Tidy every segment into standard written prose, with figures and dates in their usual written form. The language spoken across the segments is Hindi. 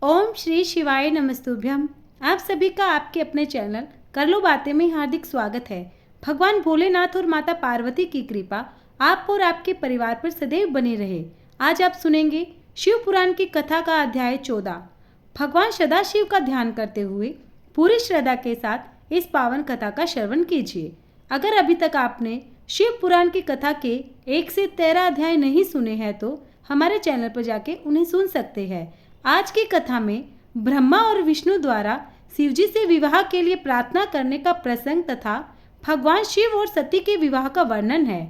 ओम श्री शिवाय नमस्तुभ्यम। आप सभी का आपके अपने चैनल कर लो बातें में हार्दिक स्वागत है। भगवान भोलेनाथ और माता पार्वती की कृपा आप और आपके परिवार पर सदैव बनी रहे। आज आप सुनेंगे शिव पुराण की कथा का अध्याय 14। भगवान सदाशिव का ध्यान करते हुए पूरी श्रद्धा के साथ इस पावन कथा का श्रवण कीजिए। अगर अभी तक आपने शिव पुराण की कथा के 1 से 13 अध्याय नहीं सुने हैं तो हमारे चैनल पर जाके उन्हें सुन सकते हैं। आज की कथा में ब्रह्मा और विष्णु द्वारा शिवजी से विवाह के लिए प्रार्थना करने का प्रसंग तथा भगवान शिव और सती के विवाह का वर्णन है।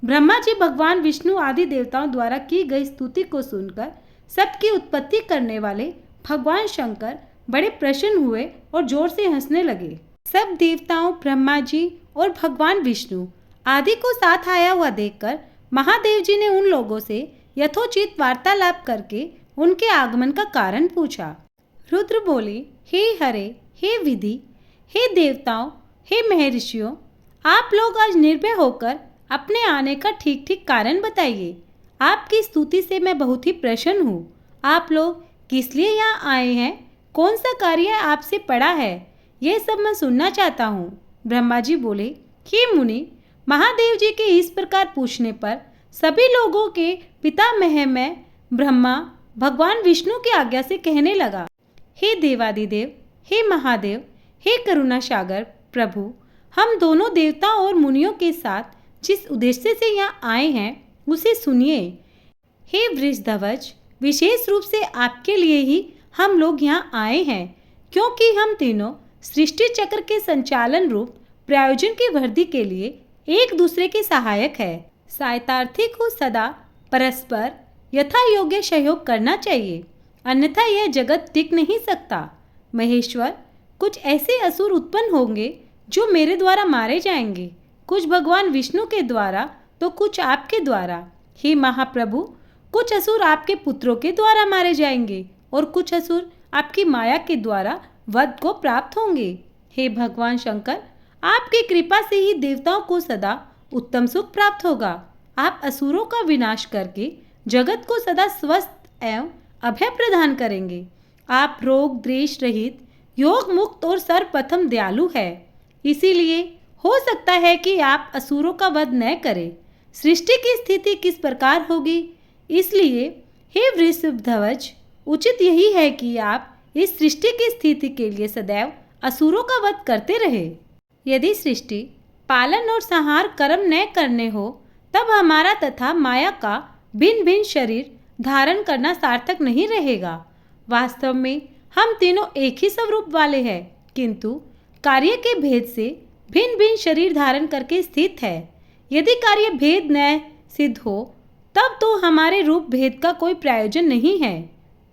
ब्रह्मा जी भगवान विष्णु आदि देवताओं द्वारा की गई स्तुति को सुनकर सबकी उत्पत्ति करने वाले भगवान शंकर बड़े प्रसन्न हुए और जोर से हंसने लगे। सब देवताओं, ब्रह्मा जी और भगवान विष्णु आदि को साथ आया हुआ देखकर महादेव जी ने उन लोगों से यथोचित वार्तालाप करके उनके आगमन का कारण पूछा। रुद्र बोले, हे हरे, हे विधि, हे देवताओं, हे महर्षियों, आप लोग आज निर्भय होकर अपने आने का ठीक ठीक कारण बताइए। आपकी स्तुति से मैं बहुत ही प्रसन्न हूँ। आप लोग किस लिए यहाँ आए हैं? कौन सा कार्य आपसे पड़ा है? यह सब मैं सुनना चाहता हूँ। ब्रह्मा जी बोले, हे मुनि, महादेव जी के इस प्रकार पूछने पर सभी लोगों के पितामह में ब्रह्मा भगवान विष्णु की आज्ञा से कहने लगा, हे देवादिदेव, हे महादेव, हे करुणा सागर प्रभु, हम दोनों देवताओं और मुनियों के साथ जिस उद्देश्य से यहाँ आए हैं उसे सुनिए। हे वृषध्वज, विशेष रूप से आपके लिए ही हम लोग यहाँ आए हैं, क्योंकि हम तीनों सृष्टि चक्र के संचालन रूप प्रयोजन की वृद्धि के लिए एक दूसरे के सहायक है। साहित्यार्थी को सदा परस्पर यथा योग्य सहयोग करना चाहिए, अन्यथा यह जगत टिक नहीं सकता। महेश्वर, कुछ ऐसे असुर उत्पन्न होंगे जो मेरे द्वारा मारे जाएंगे, कुछ भगवान विष्णु के द्वारा तो कुछ आपके द्वारा। हे महाप्रभु, कुछ असुर आपके पुत्रों के द्वारा मारे जाएंगे और कुछ असुर आपकी माया के द्वारा वध को प्राप्त होंगे। हे भगवान शंकर, आपकी कृपा से ही देवताओं को सदा उत्तम सुख प्राप्त होगा। आप असुरों का विनाश करके जगत को सदा स्वस्थ एवं अभय प्रदान करेंगे। आप रोग द्वेष रहित, योग मुक्त और सर्वप्रथम दयालु है। इसीलिए हो सकता है कि आप असुरों का वध न करें। सृष्टि की स्थिति किस प्रकार होगी, इसलिए हे वृषध्वज, उचित यही है कि आप इस सृष्टि की स्थिति के लिए सदैव असुरों का वध करते रहे। यदि सृष्टि पालन और संहार कर्म न करने हो तब हमारा तथा माया का भिन्न भिन्न शरीर धारण करना सार्थक नहीं रहेगा। वास्तव में हम तीनों एक ही स्वरूप वाले हैं, किंतु कार्य के भेद से भिन्न भिन्न शरीर धारण करके स्थित है। यदि कार्य भेद न सिद्ध हो तब तो हमारे रूप भेद का कोई प्रयोजन नहीं है।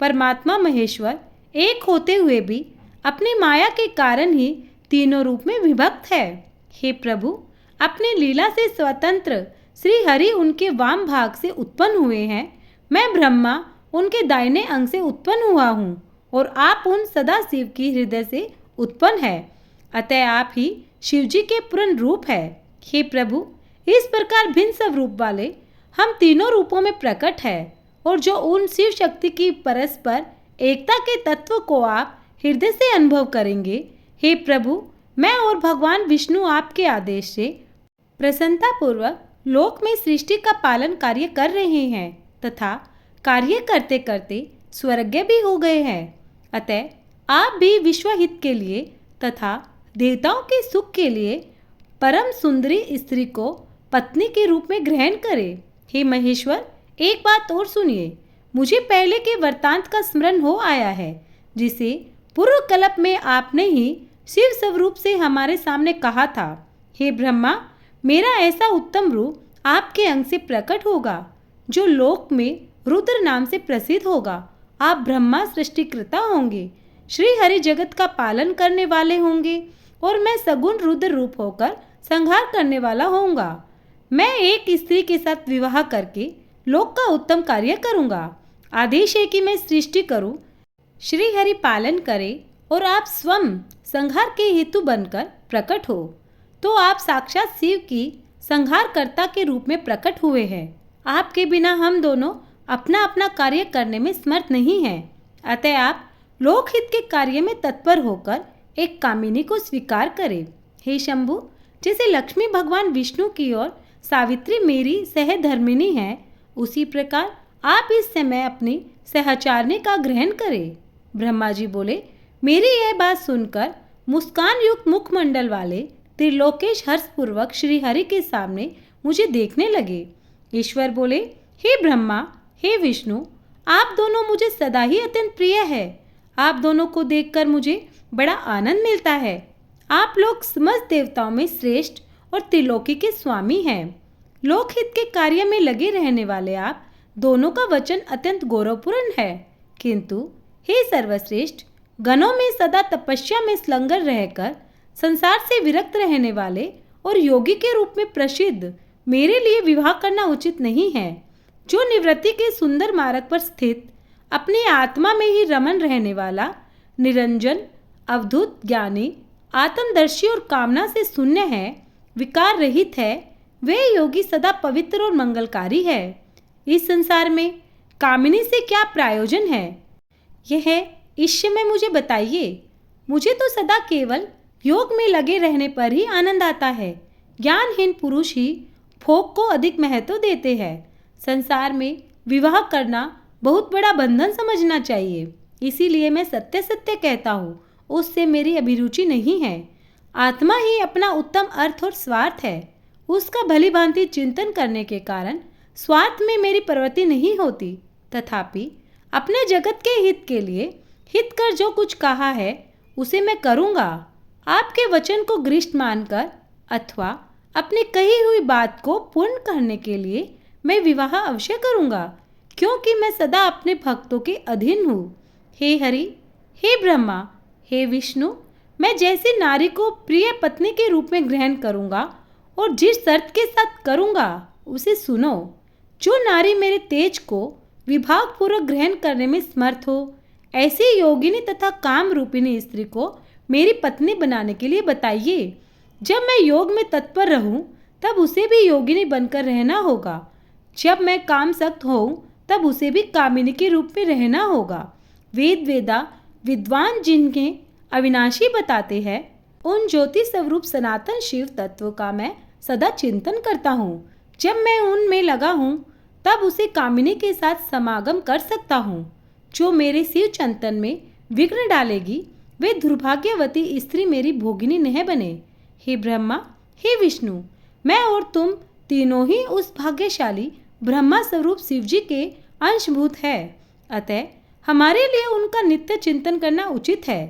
परमात्मा महेश्वर एक होते हुए भी अपनी माया के कारण ही तीनों रूप में विभक्त है। हे प्रभु, अपने लीला से स्वतंत्र श्री हरि उनके वाम भाग से उत्पन्न हुए हैं। मैं ब्रह्मा उनके दाहिने अंग से उत्पन्न हुआ हूँ और आप उन सदाशिव की हृदय से उत्पन्न है। अतः आप ही शिवजी के पूर्ण रूप है। हे प्रभु, इस प्रकार भिन्न स्वरूप वाले हम तीनों रूपों में प्रकट है और जो उन शिव शक्ति की परस्पर एकता के तत्व को आप हृदय से अनुभव करेंगे। हे प्रभु, मैं और भगवान विष्णु आपके आदेश से प्रसन्नतापूर्वक लोक में सृष्टि का पालन कार्य कर रहे हैं तथा कार्य करते करते स्वर्गीय भी हो गए हैं। अतः आप भी विश्व हित के लिए तथा देवताओं के सुख के लिए परम सुंदरी स्त्री को पत्नी के रूप में ग्रहण करें। हे महेश्वर, एक बात और सुनिए। मुझे पहले के वृत्तांत का स्मरण हो आया है, जिसे पूर्व कल्प में आपने ही शिव स्वरूप से हमारे सामने कहा था। हे ब्रह्मा, मेरा ऐसा उत्तम रूप आपके अंग से प्रकट होगा जो लोक में रुद्र नाम से प्रसिद्ध होगा। आप ब्रह्मा सृष्टिकर्ता होंगे, श्री हरि जगत का पालन करने वाले होंगे और मैं सगुण रुद्र रूप होकर संहार करने वाला होऊंगा। मैं एक स्त्री के साथ विवाह करके लोक का उत्तम कार्य करूंगा। आदेश है कि मैं सृष्टि करूं, श्री हरि पालन करे और आप स्वयं संहार के हेतु बनकर प्रकट हो। तो आप साक्षात शिव की संहारकर्ता के रूप में प्रकट हुए हैं। आपके बिना हम दोनों अपना अपना कार्य करने में समर्थ नहीं हैं। अतः आप लोकहित के कार्य में तत्पर होकर एक कामिनी को स्वीकार करे। हे शंभु, जैसे लक्ष्मी भगवान विष्णु की ओर सावित्री मेरी सहधर्मिणी है, उसी प्रकार आप इस समय अपनी सहचारिणी का ग्रहण करें। ब्रह्मा जी बोले, मेरी यह बात सुनकर मुस्कान युक्त मुखमंडल वाले त्रिलोकेश हर्षपूर्वक श्री हरि के सामने मुझे देखने लगे। ईश्वर बोले, हे ब्रह्मा, हे विष्णु, आप दोनों मुझे सदा ही अत्यंत प्रिय है। आप दोनों को देखकर मुझे बड़ा आनंद मिलता है। आप लोग समस्त देवताओं में श्रेष्ठ और त्रिलोकी के स्वामी हैं। लोकहित के कार्य में लगे रहने वाले आप दोनों का वचन अत्यंत गौरवपूर्ण है। किंतु हे सर्वश्रेष्ठ, गणों में सदा तपस्या में संलग्न रहकर संसार से विरक्त रहने वाले और योगी के रूप में प्रसिद्ध मेरे लिए विवाह करना उचित नहीं है। जो निवृत्ति के सुंदर मार्ग पर स्थित अपनी आत्मा में ही रमन रहने वाला निरंजन अवधूत ज्ञानी आत्मदर्शी और कामना से शून्य है, विकार रहित है, वे योगी सदा पवित्र और मंगलकारी है। इस संसार में कामिनी से क्या प्रयोजन है, यह इस समय मुझे बताइए। मुझे तो सदा केवल योग में लगे रहने पर ही आनंद आता है। ज्ञानहीन पुरुष ही भोग को अधिक महत्व देते हैं। संसार में विवाह करना बहुत बड़ा बंधन समझना चाहिए। इसीलिए मैं सत्य सत्य कहता हूँ, उससे मेरी अभिरुचि नहीं है। आत्मा ही अपना उत्तम अर्थ और स्वार्थ है। उसका भली भांति चिंतन करने के कारण स्वार्थ में मेरी प्रवृत्ति नहीं होती। तथापि अपने जगत के हित के लिए हित कर जो कुछ कहा है उसे मैं करूँगा। आपके वचन को गृष्ट मानकर अथवा अपनी कही हुई बात को पूर्ण करने के लिए मैं विवाह अवश्य करूँगा, क्योंकि मैं सदा अपने भक्तों के अधीन हूँ। हे हरि, हे ब्रह्मा, हे विष्णु, मैं जैसी नारी को प्रिय पत्नी के रूप में ग्रहण करूँगा और जिस शर्त के साथ करूँगा उसे सुनो। जो नारी मेरे तेज को विभागपूर्वक ग्रहण करने में समर्थ हो, ऐसी योगिनी तथा काम रूपिणी स्त्री को मेरी पत्नी बनाने के लिए बताइए। जब मैं योग में तत्पर रहूं, तब उसे भी योगिनी बनकर रहना होगा। जब मैं काम सक्त होऊं, तब उसे भी कामिनी के रूप में रहना होगा। वेद वेदा विद्वान जिनके अविनाशी बताते हैं, उन ज्योति स्वरूप सनातन शिव तत्व का मैं सदा चिंतन करता हूँ। जब मैं उनमें लगा हूँ, तब उसे कामिनी के साथ समागम कर सकता हूँ। जो मेरे शिव चिंतन में विघ्न डालेगी, वे दुर्भाग्यवती स्त्री मेरी भोगिनी नहीं बने। हे ब्रह्मा, हे विष्णु, मैं और तुम तीनों ही उस भाग्यशाली ब्रह्मा स्वरूप शिवजी के अंशभूत है। अतः हमारे लिए उनका नित्य चिंतन करना उचित है।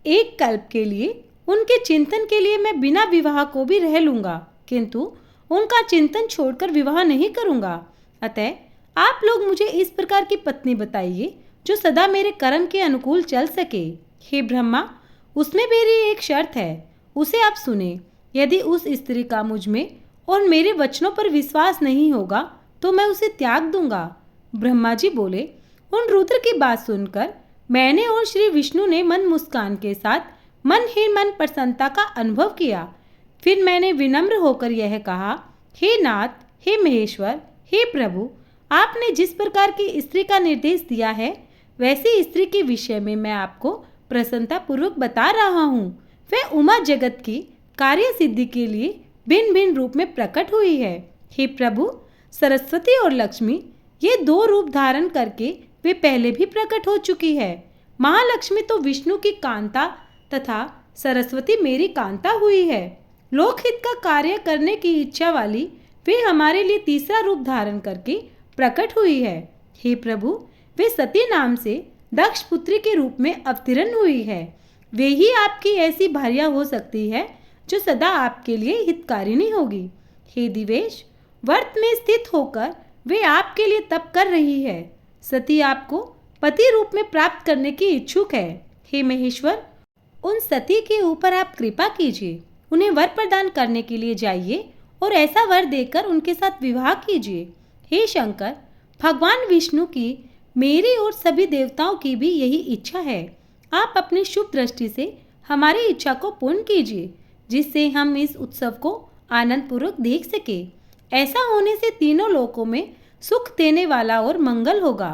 एक कल्प के लिए उनके चिंतन के लिए मैं बिना विवाह को भी रह लूँगा, किंतु उनका चिंतन छोड़कर विवाह नहीं करूँगा। अतः आप लोग मुझे इस प्रकार की पत्नी बताइए जो सदा मेरे कर्म के अनुकूल चल सके। हे ब्रह्मा, उसमें मेरी एक शर्त है, उसे आप सुने। यदि उस स्त्री का मुझ में और मेरे वचनों पर विश्वास नहीं होगा तो मैं उसे त्याग दूंगा। ब्रह्मा जी बोले, उन रुद्र की बात सुनकर मैंने और श्री विष्णु ने मन मुस्कान के साथ मन ही मन प्रसन्नता का अनुभव किया। फिर मैंने विनम्र होकर यह कहा, हे नाथ, हे महेश्वर, हे प्रभु, आपने जिस प्रकार की स्त्री का निर्देश दिया है, वैसी स्त्री के विषय में मैं आपको प्रसन्नता पूर्वक बता रहा हूँ। वह उमा जगत की कार्य सिद्धि के लिए भिन्न भिन्न रूप में प्रकट हुई है। हे प्रभु, सरस्वती और लक्ष्मी, ये दो रूप धारण करके वे पहले भी प्रकट हो चुकी है। महालक्ष्मी तो विष्णु की कांता तथा सरस्वती मेरी कांता हुई है। लोकहित का कार्य करने की इच्छा वाली वे हमारे लिए तीसरा रूप धारण करके प्रकट हुई है। हे प्रभु, वे सती नाम से दक्ष पुत्री के रूप में अवतीर्ण हुई है। वे ही आपकी ऐसी भार्या हो सकती है जो सदा आपके लिए हितकारिणी होगी। हे दिवेश, वर्त में स्थित होकर वे आपके लिए तप कर रही है। सती आपको पति रूप में प्राप्त करने की इच्छुक है। हे महेश्वर, उन सती के ऊपर आप कृपा कीजिए, उन्हें वर प्रदान करने के लिए जाइए और ऐसा वर देकर उनके साथ विवाह कीजिए। हे शंकर, भगवान विष्णु की, मेरी और सभी देवताओं की भी यही इच्छा है। आप अपनी शुभ दृष्टि से हमारी इच्छा को पूर्ण कीजिए, जिससे हम इस उत्सव को आनंद पूर्वक देख सके। ऐसा होने से तीनों लोकों में सुख देने वाला और मंगल होगा।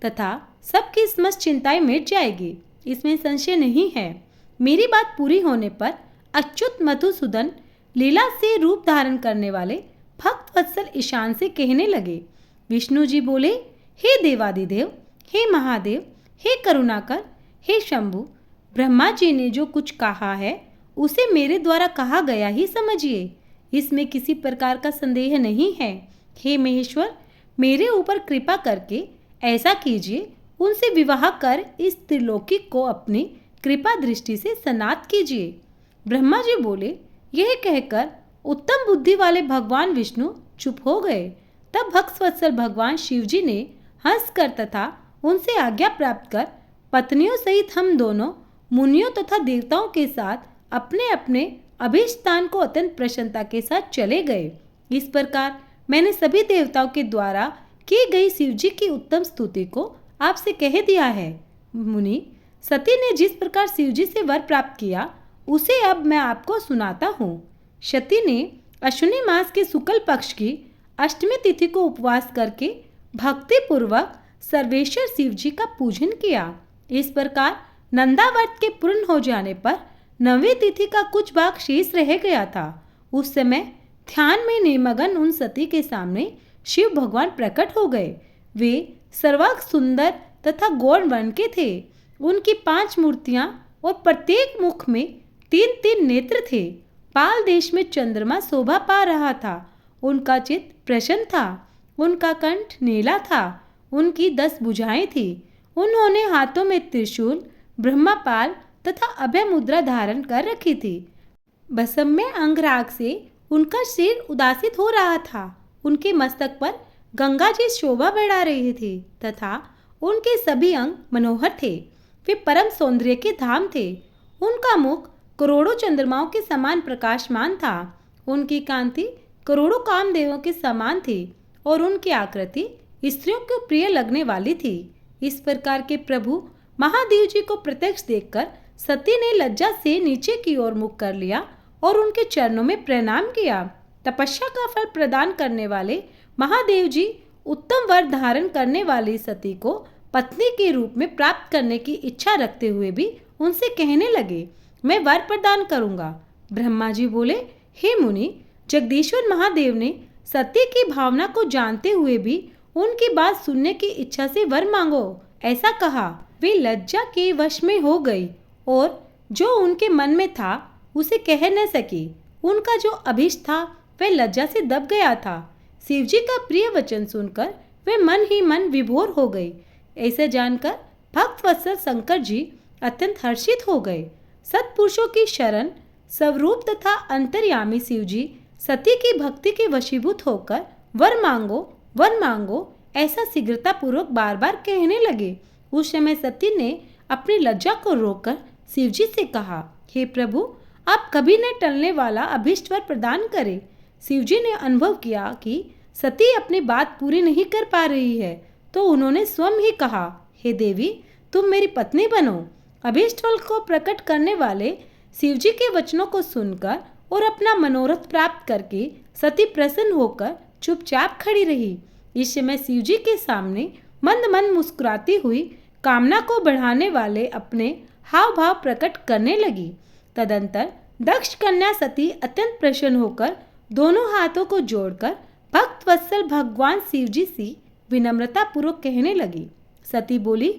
तथा सबकी समस्त चिंताएं मिट जाएगी, इसमें संशय नहीं है। मेरी बात पूरी होने पर अच्युत मधुसूदन लीला से रूप धारण करने वाले भक्त वत्सल ईशान से कहने लगे। विष्णु जी बोले, हे देवादिदेव, हे महादेव, हे करुणाकर, हे शंभु, ब्रह्मा जी ने जो कुछ कहा है उसे मेरे द्वारा कहा गया ही समझिए, इसमें किसी प्रकार का संदेह नहीं है। हे महेश्वर, मेरे ऊपर कृपा करके ऐसा कीजिए, उनसे विवाह कर इस त्रिलोकी को अपनी कृपा दृष्टि से सनात कीजिए। ब्रह्मा जी बोले। यह कहकर उत्तम बुद्धि वाले भगवान विष्णु चुप हो गए। तब भक्तवत्सल भगवान शिव जी ने हंसकर तथा उनसे आज्ञा प्राप्त कर पत्नियों सहित हम दोनों मुनियों तथा देवताओं के साथ अपने अपने अभीष्ट स्थान को अत्यंत प्रसन्नता के साथ चले गए। इस प्रकार मैंने सभी देवताओं के द्वारा की गई शिव जी की उत्तम स्तुति को आपसे कह दिया है। मुनि, सती ने जिस प्रकार शिव जी से वर प्राप्त किया उसे अब मैं आपको सुनाता हूँ। सती ने अश्विनी मास के शुक्ल पक्ष की अष्टमी तिथि को उपवास करके भक्ति पूर्वक सर्वेश्वर शिव जी का पूजन किया। इस प्रकार नंदाव्रत के पूर्ण हो जाने पर नवीं तिथि का कुछ भाग शेष रह गया था। उस समय ध्यान में निमग्न उन सती के सामने शिव भगवान प्रकट हो गए। वे सर्वांग सुंदर तथा गौर वर्ण के थे। उनकी 5 मूर्तियां और प्रत्येक मुख में 3-3 नेत्र थे। पाल देश में चंद्रमा शोभा पा रहा था। उनका चित्त प्रसन्न था। उनका कंठ नीला था। उनकी 10 भुजाएं थी। उन्होंने हाथों में त्रिशूल, ब्रह्मापाल तथा अभय मुद्रा धारण कर रखी थी। भस्ममय अंगराग से उनका सिर उदासित हो रहा था। उनके मस्तक पर गंगा जी शोभा बढ़ा रही थी तथा उनके सभी अंग मनोहर थे। वे परम सौंदर्य के धाम थे। उनका मुख करोड़ों चंद्रमाओं के समान प्रकाशमान था। उनकी कांति करोड़ों कामदेवों के समान थी और उनकी आकृति स्त्रियों को प्रिय लगने वाली थी। इस प्रकार के प्रभु महादेव जी को प्रत्यक्ष देखकर सती ने लज्जा से नीचे की ओर मुख कर लिया और उनके चरणों में प्रणाम किया। तपस्या का फल प्रदान करने वाले महादेव जी उत्तम वर धारण करने वाली सती को पत्नी के रूप में प्राप्त करने की इच्छा रखते हुए भी उनसे कहने लगे, मैं वर प्रदान करूंगा। ब्रह्मा जी बोले, हे मुनि, जगदीश्वर महादेव ने सती की भावना को जानते हुए भी उनकी बात सुनने की इच्छा से वर मांगो ऐसा कहा। वे लज्जा के वश में हो गई और जो उनके मन में था उसे कह न सकी। उनका जो अभीष्ट था वह लज्जा से दब गया था। शिव जी का प्रिय वचन सुनकर वे मन ही मन विभोर हो गई। ऐसे जानकर भक्त वत्सल शंकर जी अत्यंत हर्षित हो गए। सत्पुरुषों की शरण स्वरूप तथा अंतर्यामी शिव जी सती की भक्ति के वशीभूत होकर वर मांगो ऐसा शीघ्रता पूर्वक बार बार कहने लगे। उस समय सती ने अपनी लज्जा को रोककर शिव जी से कहा, हे प्रभु, आप कभी न टलने वाला अभीष्ट वर प्रदान करें। शिव जी ने अनुभव किया कि सती अपनी बात पूरी नहीं कर पा रही है, तो उन्होंने स्वयं ही कहा, हे देवी, तुम मेरी पत्नी बनो। अभीष्ट फल को प्रकट करने वाले शिव जी के वचनों को सुनकर और अपना मनोरथ प्राप्त करके सती प्रसन्न होकर चुपचाप खड़ी रही। इस समय शिव जी के सामने मंद मंद मुस्कुराती हुई कामना को बढ़ाने वाले अपने हाव भाव प्रकट करने लगी। तदंतर दक्ष कन्या सती अत्यंत प्रसन्न होकर दोनों हाथों को जोड़कर भक्त वत्सल भगवान शिव जी से विनम्रता पूर्वक कहने लगी। सती बोली,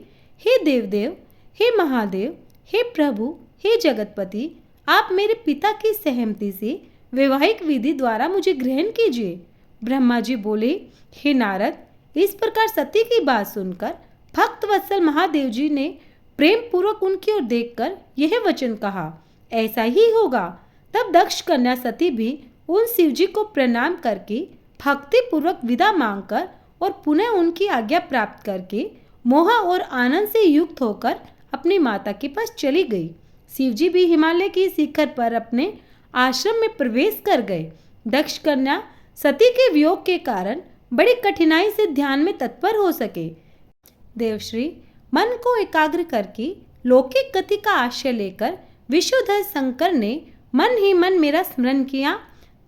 हे देवदेव, हे महादेव, हे प्रभु, हे जगतपति, आप मेरे पिता की सहमति से वैवाहिक विधि द्वारा मुझे ग्रहण कीजिए। ब्रह्मा जी बोले, हे नारद, इस प्रकार सती की बात सुनकर भक्त वत्सल महादेव जी ने प्रेम पूर्वक उनकी ओर देखकर यह वचन कहा, ऐसा ही होगा। तब दक्ष कन्या सती भी उन शिव जी को प्रणाम करके भक्ति पूर्वक विदा मांगकर और पुनः उनकी आज्ञा प्राप्त करके मोह और आनंद से युक्त होकर अपनी माता के पास चली गई। शिव जी भी हिमालय की शिखर पर अपने आश्रम में प्रवेश कर गए। दक्ष कन्या सती के वियोग के कारण बड़ी कठिनाई से ध्यान में तत्पर हो सके। देवश्री मन को एकाग्र करके लौकिक गति का आश्रय लेकर विश्वधर शंकर ने मन ही मन मेरा स्मरण किया।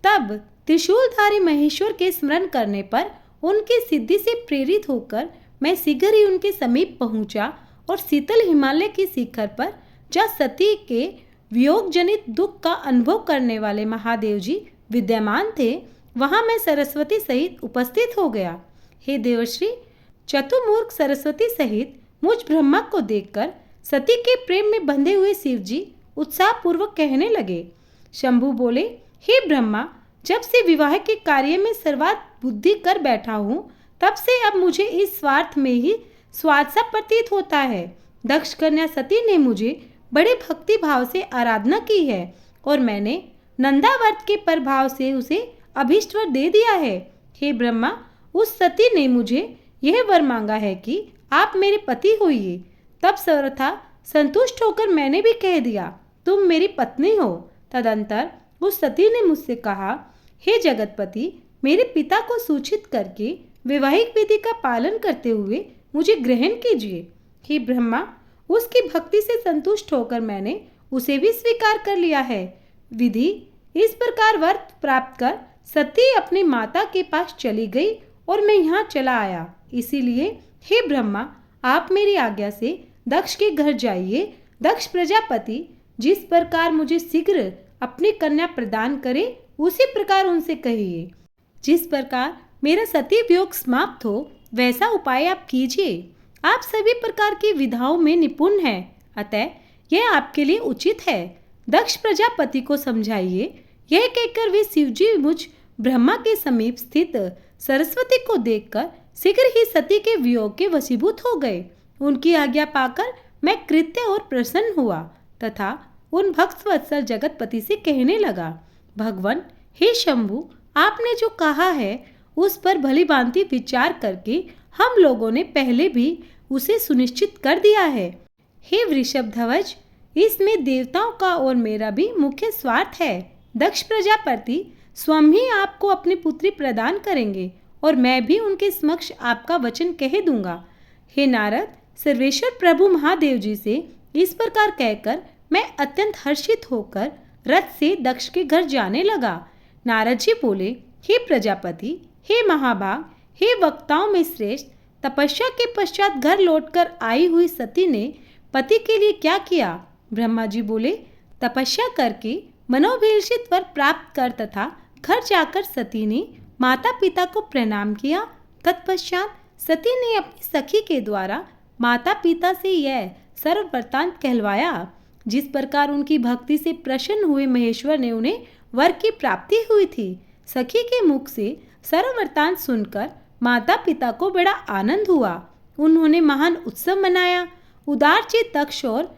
तब त्रिशूलधारी महेश्वर के स्मरण करने पर उनकी सिद्धि से प्रेरित होकर मैं शीघ्र ही उनके समीप पहुंचा और शीतल हिमालय की शिखर पर जहाँ सती के वियोग जनित दुख का अनुभव करने वाले महादेव जी विद्यमान थे, वहां मैं सरस्वती सहित उपस्थित हो गया। हे देवर्षि, चतुर्मुख सरस्वती सहित मुझ ब्रह्मा को देखकर सती के प्रेम में बंधे हुए शिव जी उत्साहपूर्वक कहने लगे। शंभु बोले, हे ब्रह्मा, जब से विवाह के कार्य में सर्वात बुद्धि कर बैठा हूँ, तब से अब मुझे इस स्वार्थ में ही स्वाद सा प्रतीत होता है। दक्ष कन्या सती ने मुझे बड़े भक्ति भाव से आराधना की है और मैंने नंदावर्त के प्रभाव से उसे अभीष्ट वर दे दिया है। हे ब्रह्मा, उस सती ने मुझे यह वर मांगा है कि आप मेरे पति होइए। तब सर्वथा संतुष्ट होकर मैंने भी कह दिया, तुम मेरी पत्नी हो। तदंतर उस सती ने मुझसे कहा, हे जगतपति, मेरे पिता को सूचित करके वैवाहिक विधि का पालन करते हुए मुझे ग्रहण कीजिए। हे ब्रह्मा, उसकी भक्ति से संतुष्ट होकर मैंने उसे भी स्वीकार कर लिया है। विधि इस प्रकार व्रत प्राप्त कर सती अपनी माता के पास चली गई और मैं यहाँ चला आया। इसीलिए हे ब्रह्मा, आप मेरी आज्ञा से दक्ष के घर जाइए। दक्ष प्रजापति जिस प्रकार मुझे शीघ्र अपनी कन्या प्रदान करे, उसी प्रकार उनसे कहिए। जिस प्रकार मेरा सती वियोग समाप्त हो, वैसा उपाय आप कीजिए। आप सभी प्रकार की विधाओं में निपुण हैं, अतः यह आपके लिए उचित है। दक्ष प्रजापति को समझाइए। यह कहकर वे शिवजी मुझ ब्रह्मा के समीप स्थित सरस्वती को देखकर शीघ्र ही सती के वियोग के वशीभूत हो गए। उनकी आज्ञा पाकर मैं कृत्य और प्रसन्न हुआ तथा उन भक्तवत्सल जगतपति से कहने लगा, भगवान, हे शंभु, आपने जो कहा है उस पर भली भांति विचार करके हम लोगों ने पहले भी उसे सुनिश्चित कर दिया है। हे वृषभध्वज, इसमें देवताओं का और मेरा भी मुख्य स्वार्थ है। दक्ष प्रजापति स्वयं ही आपको अपनी पुत्री प्रदान करेंगे और मैं भी उनके समक्ष आपका वचन कह दूंगा। हे नारद, सर्वेश्वर प्रभु महादेव जी से इस प्रकार कहकर मैं अत्यंत हर्षित होकर रथ से दक्ष के घर जाने लगा। नारद जी बोले, हे प्रजापति, हे महाभाग, हे वक्ताओं में श्रेष्ठ, तपस्या के पश्चात घर लौटकर आई हुई सती ने पति के लिए क्या किया? ब्रह्मा जी बोले, तपस्या करके मनोभिलषित वर प्राप्त कर तथा घर जाकर सती ने माता पिता को प्रणाम किया। तत्पश्चात सती ने अपनी सखी के द्वारा माता पिता से यह सर्व वृत्तांत कहलवाया। जिस प्रकार उनकी भक्ति से प्रसन्न हुए महेश्वर ने उन्हें वर की प्राप्ति हुई थी। सखी के मुख से सर्व वृत्तांत सुनकर माता पिता को बड़ा आनंद हुआ। उन्होंने महान उत्सव मनाया। उदारचित दक्ष और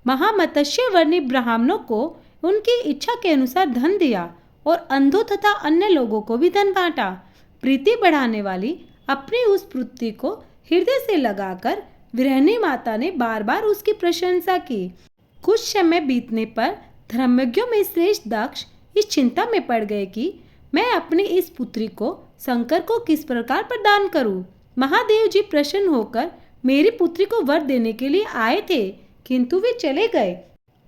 महामत्स्य वर्णी ब्राह्मणों को उनकी इच्छा के अनुसार धन दिया और अंधों तथा अन्य लोगों को भी धन बांटा। प्रीति बढ़ाने वाली अपनी उस पुत्री को हृदय से लगाकर विरहिणी माता ने बार बार उसकी प्रशंसा की। कुछ समय बीतने पर धर्मज्ञों में श्रेष्ठ दक्ष इस चिंता में पड़ गए कि मैं अपनी इस पुत्री को शंकर को किस प्रकार प्रदान करूं। महादेव जी प्रसन्न होकर मेरी पुत्री को वर देने के लिए आए थे, किंतु वे चले गए।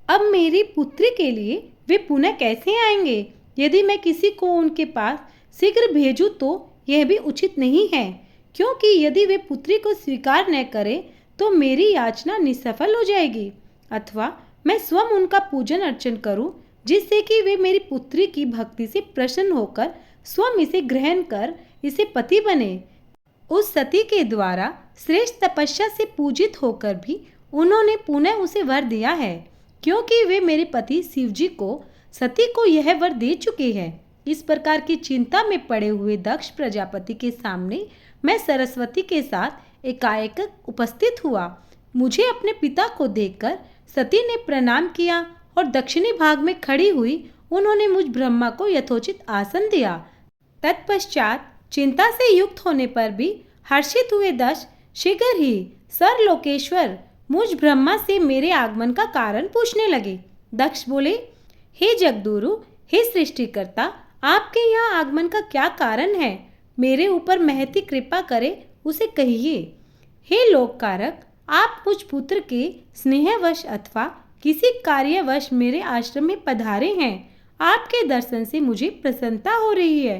अब मेरी पुत्री के लिए वे पुनः कैसे आएंगे? यदि मैं किसी को उनके पास शीघ्र भेजूं तो यह भी उचित नहीं है, क्योंकि यदि वे पुत्री को स्वीकार न करें तो मेरी याचना निसफल हो जाएगी। अथवा मैं स्वयं उनका पूजन अर्चन करूं, जिससे कि वे मेरी पुत्री की भक्ति से प्रसन्न होकर स्वयं इसे ग्रहण कर इसे पति बने। उस सती के द्वारा श्रेष्ठ तपस्या से पूजित होकर भी उन्होंने पुनः उसे वर दिया है, क्योंकि वे मेरे पति शिवजी को सती को यह वर दे चुके हैं। इस प्रकार की चिंता में पड़े हुए दक्ष प्रजापति के सामने मैं सरस्वती के साथ एकाएक उपस्थित हुआ। मुझे अपने पिता को देखकर सती ने प्रणाम किया और दक्षिणी भाग में खड़ी हुई उन्होंने मुझ ब्रह्मा को यथोचित आसन दिया। तत्पश्चात चिंता से युक्त होने पर भी हर्षित हुए दक्ष शीघ्र ही सरलोकेश्वर मुझ ब्रह्मा से मेरे आगमन का कारण पूछने लगे। दक्ष बोले, हे जगदुरु, हे सृष्टिकर्ता, आपके यहाँ आगमन का क्या कारण है? मेरे ऊपर महती कृपा करे उसे कहिए। हे लोककारक, आप मुझ पुत्र के स्नेहवश अथवा किसी कार्यवश मेरे आश्रम में पधारे हैं। आपके दर्शन से मुझे प्रसन्नता हो रही है।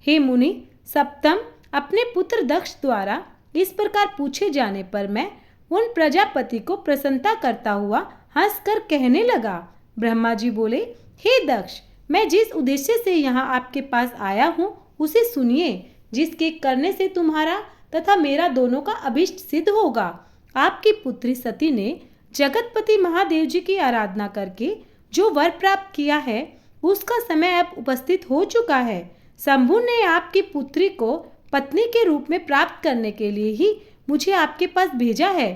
हे मुनि, सप्तम अपने पुत्र दक्ष द्वारा इस प्रकार पूछे जाने पर मैं उन प्रजापति को प्रसन्नता करता हुआ हंसकर कहने लगा। ब्रह्मा जी बोले, हे दक्ष, मैं जिस उद्देश्य से यहाँ आपके पास आया हूँ उसे सुनिए, जिसके करने से तुम्हारा तथा मेरा दोनों का अभिष्ट सिद्ध होगा। आपकी पुत्री सती ने जगतपति महादेव जी की आराधना करके जो वर प्राप्त किया है उसका समय अब उपस्थित हो चुका है। शंभु ने आपकी पुत्री को पत्नी के रूप में प्राप्त करने के लिए ही मुझे आपके पास भेजा है।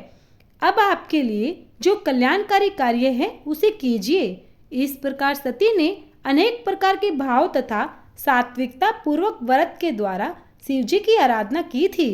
अब आपके लिए जो कल्याणकारी कार्य है उसे कीजिए। इस प्रकार सती ने अनेक प्रकार के भाव तथा सात्विकता पूर्वक व्रत के द्वारा शिव जी की आराधना की थी।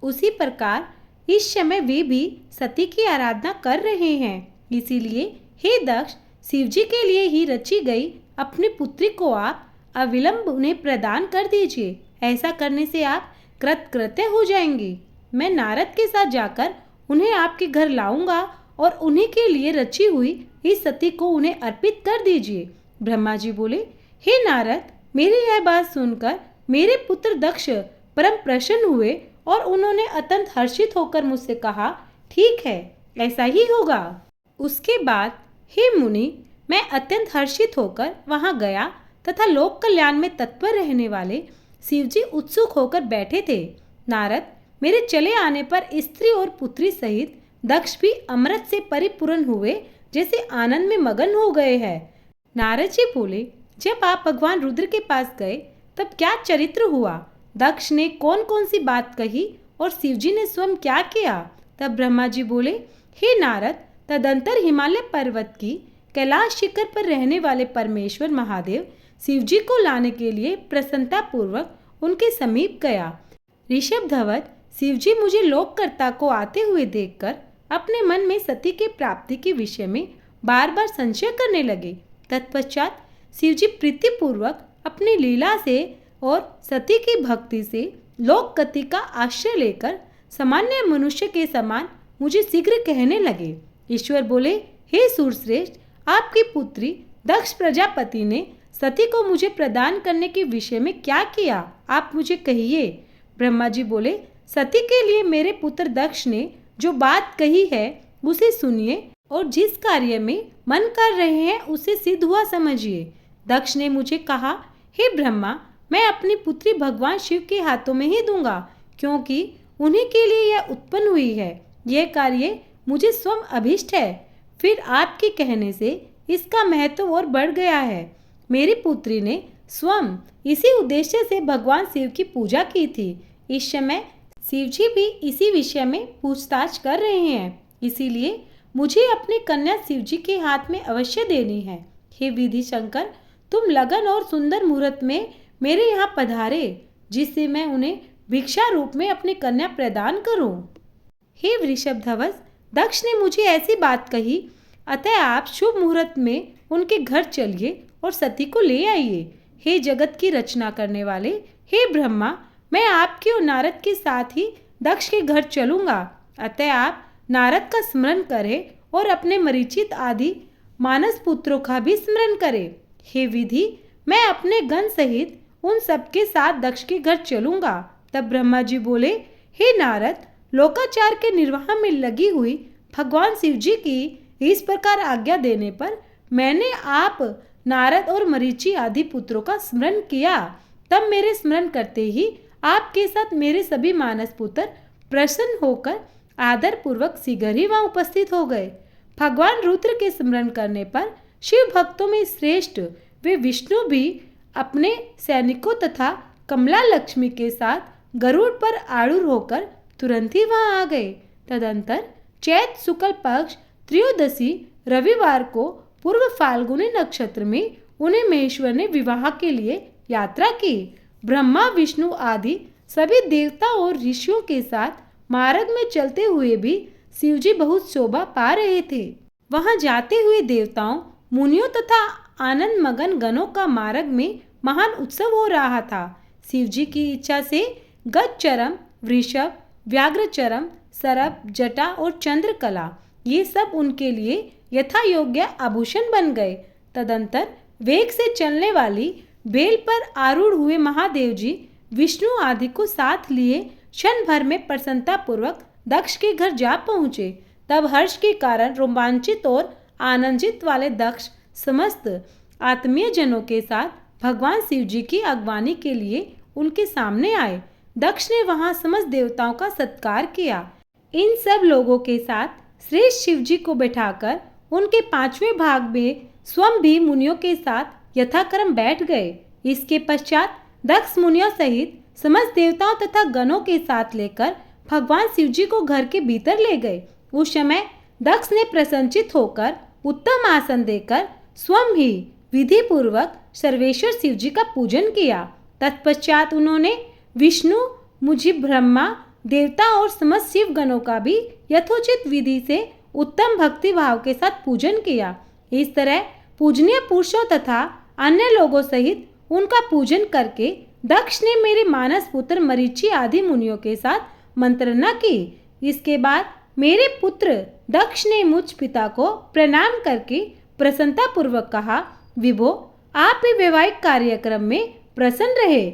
उसी प्रकार इस समय वे भी सती की आराधना कर रहे हैं। इसीलिए हे दक्ष, शिव जी के लिए ही रची गई अपनी पुत्री को आप अविलंब उन्हें प्रदान कर दीजिए। ऐसा करने से आप कृतकृत्य हो जाएंगे। मैं नारद के साथ जाकर उन्हें आपके घर लाऊंगा और उन्हीं के लिए रची हुई इस सती को उन्हें अर्पित कर दीजिए। ब्रह्मा जी बोले, हे नारद, मेरी यह बात सुनकर मेरे पुत्र दक्ष परम प्रसन्न हुए और उन्होंने अत्यंत हर्षित होकर मुझसे कहा, ठीक है, ऐसा ही होगा। उसके बाद हे मुनि, मैं अत्यंत हर्षित होकर वहां गया तथा लोक कल्याण में तत्पर रहने वाले शिव जी उत्सुक होकर बैठे थे। नारद, मेरे चले आने पर स्त्री और पुत्री सहित दक्ष भी अमृत से परिपूर्ण हुए, जैसे आनंद में मगन हो गए हैं। नारद जी बोले, जब आप भगवान रुद्र के पास गए तब क्या चरित्र हुआ? दक्ष ने कौन कौन सी बात कही और शिव जी ने स्वयं क्या किया? तब ब्रह्मा जी बोले, हे नारद, तदंतर हिमालय पर्वत की कैलाश शिखर पर रहने वाले परमेश्वर महादेव शिव जी को लाने के लिए प्रसन्नता पूर्वक उनके समीप गया। ऋषभ ध्वज शिव जी मुझे लोककर्ता को आते हुए देखकर अपने मन में सती के प्राप्ति के विषय में बार बार संशय करने लगे। तत्पश्चात शिव जी प्रीतिपूर्वक अपनी लीला से और सती की भक्ति से लोक गति का आश्रय लेकर सामान्य मनुष्य के समान मुझे शीघ्र कहने लगे। ईश्वर बोले, हे सूरश्रेष्ठ, आपकी पुत्री दक्ष प्रजापति ने सती को मुझे प्रदान करने के विषय में क्या किया, आप मुझे कहिए। ब्रह्मा जी बोले, सती के लिए मेरे पुत्र दक्ष ने जो बात कही है उसे सुनिए और जिस कार्य में मन कर रहे हैं उसे सिद्ध हुआ समझिए। दक्ष ने मुझे कहा, हे ब्रह्मा, मैं अपनी पुत्री भगवान शिव के हाथों में ही दूंगा, क्योंकि उन्हीं के लिए यह उत्पन्न हुई है। यह कार्य मुझे स्वयं अभिष्ट है। फिर आपके कहने से इसका महत्व और बढ़ गया है। मेरी पुत्री ने स्वयं इसी उद्देश्य से भगवान शिव की पूजा की थी। इस समय शिव जी भी इसी विषय में पूछताछ कर रहे हैं, इसीलिए मुझे अपनी कन्या शिव जी के हाथ में अवश्य देनी है। हे विधि शंकर, तुम लगन और सुंदर मुहूर्त में मेरे यहाँ पधारे, जिससे मैं उन्हें भिक्षा रूप में अपनी कन्या प्रदान करूं। हे वृषभ ध्वज, दक्ष ने मुझे ऐसी बात कही, अतः आप शुभ मुहूर्त में उनके घर चलिए और सती को ले आइए। हे जगत की रचना करने वाले, हे ब्रह्मा, मैं आपके और नारद के साथ ही दक्ष के घर चलूंगा। अतः आप नारद का स्मरण करें और अपने मरीचित आदि मानस पुत्रों का भी स्मरण करें। हे विधि, मैं अपने गण सहित उन सबके साथ दक्ष के घर चलूंगा। तब ब्रह्मा जी बोले, हे नारद, लोकाचार के निर्वाह में लगी हुई भगवान शिव जी की इस प्रकार आज्ञा देने पर मैंने आप नारद और मरीचि आदि पुत्रों का स्मरण किया। तब मेरे स्मरण करते ही आपके साथ मेरे सभी मानस पुत्र प्रसन्न होकर आदर पूर्वक शीघ्र ही वहां उपस्थित हो गए। भगवान रुद्र के स्मरण करने पर शिव भक्तों में श्रेष्ठ वे विष्णु भी अपने सैनिकों तथा कमला लक्ष्मी के साथ गरुड़ पर आरूढ़ होकर तुरंत ही वहां आ गए। तदंतर चैत शुक्ल पक्ष त्रयोदशी रविवार को पूर्व फाल्गुनी नक्षत्र में उन्हें महेश्वर ने विवाह के लिए यात्रा की। ब्रह्मा विष्णु आदि सभी देवता और ऋषियों के साथ मार्ग में चलते हुए भी शिवजी बहुत शोभा पा रहे थे। वहां जाते हुए देवताओं, मुनियों तथा आनंद मगन गणों का मार्ग में महान उत्सव हो रहा था। शिवजी की इच्छा से गजचरम, वृषभ, व्याघ्रचरम, सरभ, जटा और चंद्रकला ये सब उनके लिए यथा योग्य आभूषण बन गए। तदंतर वेग से चलने वाली बेल पर आरूढ़ हुए महादेव जी विष्णु आदि को साथ लिए क्षण भर में प्रसन्नता पूर्वक दक्ष के घर जा पहुँचे। तब हर्ष के कारण रोमांचित और आनंदित वाले दक्ष समस्त आत्मीय जनों के साथ भगवान शिव जी की अगवानी के लिए उनके सामने आए। दक्ष ने वहां समस्त देवताओं का सत्कार किया। इन सब लोगों के साथ श्रेष्ठ शिव जी को बैठाकर उनके 5वें भाग में स्वयं भी मुनियों के साथ यथाक्रम बैठ गए। इसके पश्चात दक्ष मुनियों सहित समस्त देवताओं तथा गणों के साथ लेकर भगवान शिव जी को घर के भीतर ले गए। उस समय दक्ष ने प्रसन्नचित होकर उत्तम आसन देकर स्वयं ही विधि पूर्वक सर्वेश्वर शिव जी का पूजन किया। तत्पश्चात उन्होंने विष्णु, मुझि, ब्रह्मा, देवता और समस्त शिव गणों का भी यथोचित विधि से उत्तम भक्ति भाव के साथ पूजन किया। इस तरह पूजनीय पुरुषों तथा अन्य लोगों सहित उनका पूजन करके दक्ष ने मेरे मानस पुत्र मरीचि आदि मुनियों के साथ मंत्रणा की। इसके बाद मेरे पुत्र दक्ष ने मुझ पिता को प्रणाम करके प्रसन्नता पूर्वक कहा, विभो, आप भी वैवाहिक कार्यक्रम में प्रसन्न रहे।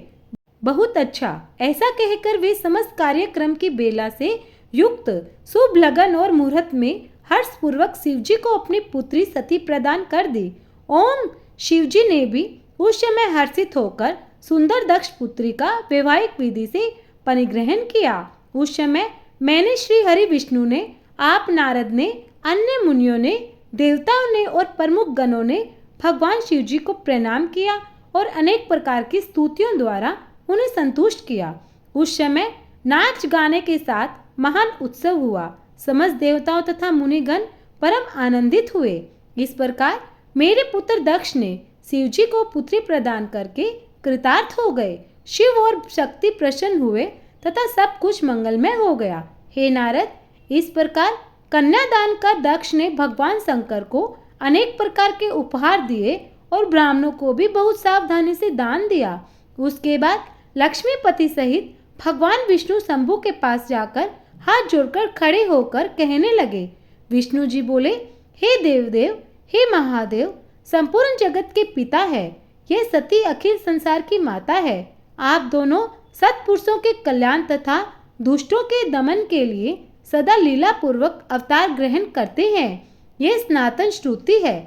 बहुत अच्छा। ऐसा कहकर वे समस्त कार्यक्रम की बेला से युक्त शुभ लगन और मुहूर्त में हर्ष पूर्वक शिवजी को अपनी पुत्री सती प्रदान कर दी। ओम शिवजी ने भी उस समय हर्षित होकर सुंदर दक्ष पुत्री का वैवाहिक विधि से परिग्रहण किया। उस समय मैंने श्री हरि विष्णु ने, आप नारद ने, अन्य मुनियों ने, देवताओं ने और प्रमुख गणों ने भगवान शिव जी को प्रणाम किया और अनेक प्रकार की स्तुतियों द्वारा उन्हें संतुष्ट किया। उस समय नाच गाने के साथ महान उत्सव हुआ। समस्त देवताओं तथा मुनिगण परम आनंदित हुए। इस प्रकार मेरे पुत्र दक्ष ने शिव जी को पुत्री प्रदान करके कृतार्थ हो गए। शिव और शक्ति प्रसन्न हुए तथा सब कुछ मंगलमय हो गया। हे नारद, इस प्रकार कन्यादान कर दक्ष ने भगवान शंकर को अनेक प्रकार के उपहार दिए और ब्राह्मणों को भी बहुत सावधानी से दान दिया। उसके बाद लक्ष्मीपति सहित भगवान विष्णु शंभु के पास जाकर हाथ जोड़कर खड़े होकर कहने लगे। विष्णु जी बोले, हे देवदेव, हे महादेव, संपूर्ण जगत के पिता है। यह सती अखिल संसार की माता है। आप दोनों सत्पुरुषों के कल्याण तथा दुष्टों के दमन के लिए सदा लीला पूर्वक अवतार ग्रहण करते हैं। यह सनातन श्रुति है।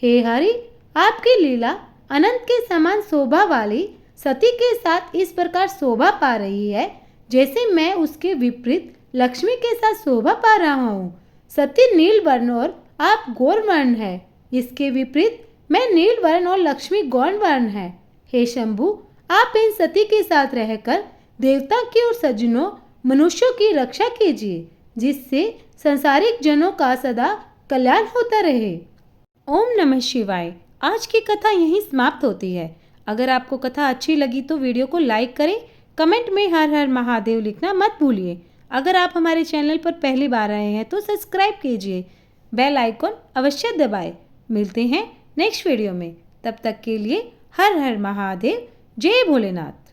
हे हरि, आपकी लीला अनंत के समान शोभा वाली सती के साथ इस प्रकार शोभा पा रही है जैसे मैं उसके विपरीत लक्ष्मी के साथ शोभा पा रहा हूँ। सती नील वर्ण और आप गौर वर्ण है। इसके विपरीत मैं नील वर्ण और लक्ष्मी गौर वर्ण है। हे शंभु, आप इन सती के साथ रहकर देवता की और सज्जनों मनुष्यों की रक्षा कीजिए, जिससे संसारिक जनों का सदा कल्याण होता रहे। ओम नमः शिवाय। आज की कथा यहीं समाप्त होती है। अगर आपको कथा अच्छी लगी तो वीडियो को लाइक करें, कमेंट में हर हर महादेव लिखना मत भूलिए। अगर आप हमारे चैनल पर पहली बार आए हैं तो सब्सक्राइब कीजिए, बेल आइकॉन अवश्य दबाएं। मिलते हैं नेक्स्ट वीडियो में। तब तक के लिए हर हर महादेव, जय भोलेनाथ।